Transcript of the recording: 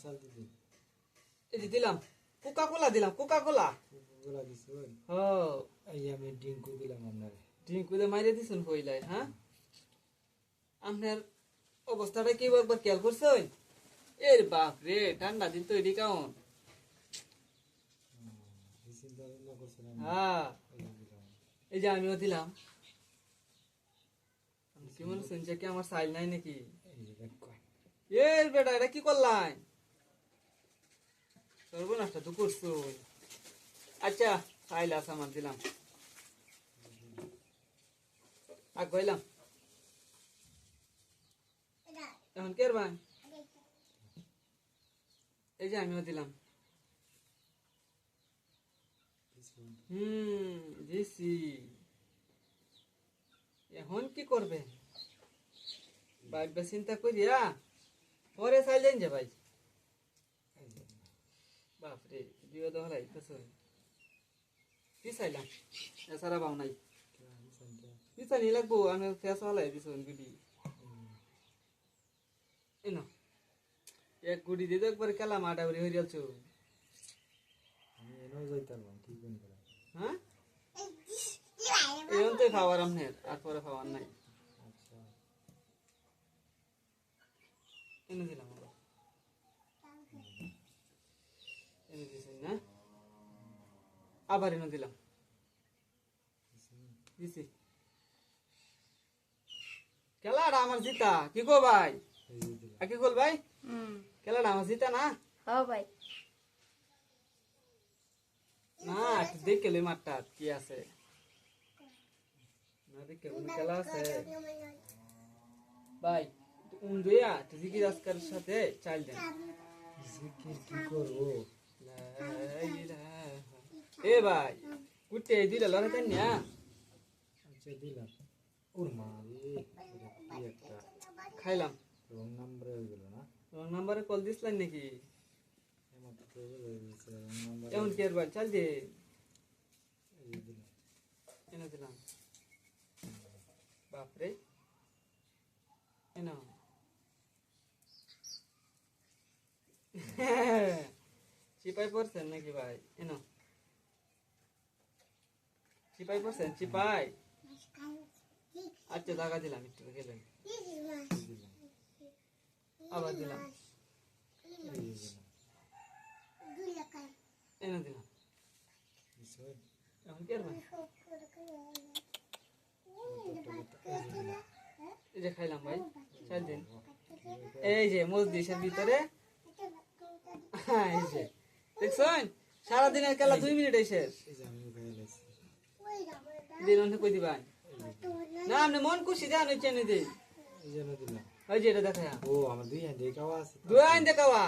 চাল দিদি এই যে দিলাম কোকা কোলা দিলাম কোকা কোলা গোলা দিছো ও এই আমি ডিঙ্কু দিলাম আপনারে ড্রিঙ্ক করে মাইরে দিছেন হইলাই হ্যাঁ আপনার অবস্থাটা কি একবার খেয়াল করছেন এর বাপ রে ঠান্ডা দিন তো এটি কেমন চিন্তা ভাবনা করছিলাম হ্যাঁ এই যে দিলাম এই যে আমিও দিলাম কি মনে হচ্ছেন যে কি আমার সাইল নাই নাকি এই যে দেখ কয় এর বেটা এটা কি করলাই সর্বনাশটা তো করছো আচ্ছা সাইল আছে আমার দিলাম আগ গইলাম এখন কে ভাই এই যে আমিও দিলাম দিছি এখন কি করবে ভাইবা চিন্তা করিয়া পরে চাইলেন যে ভাই বাপরে বিয়ে তো হলাই তো কি চাইলাম এছাড়া পাও নাই পিছানি লাগবো আমি ফেস হলাই দিছ গুডি এনো এক গুডি দিয়ে তো একবার খেলা মাটা উড়ি হয়ে যাচ্ছ আমি এনেও যাইতাম কি কোন করে হ্যাঁ এখন তো খাওয়ার আপনার আর পরে খাওয়ার নাই আচ্ছা এনে দিলাম আবার এনে দিয়েছেন না আবার এনে দিলাম দিছি খেলাটা আমার জিতা কি গো ভাই এই যে দিলাম কি কল ভাই খেলাটা আমার জিতা না হ্যাঁ ভাই না একটু দেখে লই মাঠটা কি আছে না দেখে কোনো খেলা আছে ভাই উন্দুয়া জিকির আজকার সাথে চাল দেন জিকির কি করব লা ইলাহা এ ভাই কুটে দিলে লড়াতেন না আচ্ছা দিলাম ওর মা রে এটা কি একটা খাইলাম রং নাম্বার হয়ে গেল না রং নাম্বারে কল দিছিলেন নাকি আমার তো হয়ে গেছে রং নাম্বার এমন কি আর ভাই চাল দে এই যে দিলাম এনে দিলাম বাপরে এনো চিপাই পড়ছেন নাকি ভাই এনো চিপাই পড়ছেন চিপাই আচ্ছা টাকা দিলাম একটু খেলেন দিলাম আবার দিলাম এই যে দিলাম এনে দিলাম দিছো এখন কি আর ভাই এই যে খাইলাম ভাই চাল দিন এই যে মসজিদের ভিতরে এই যে দেখছেন সারাদিনের খেলা 2 মিনিট শেষ এই যে আমি খাই লাইছি দিন অন্য কই দিবান না আপনি মন খুশি জান হচ্ছে নি দিন এই যে দিলাম ওই যে এটা দেখা ও আমার দুই হ্যান্ড দেখাওয়া আছে দুই আইন দেখাওয়া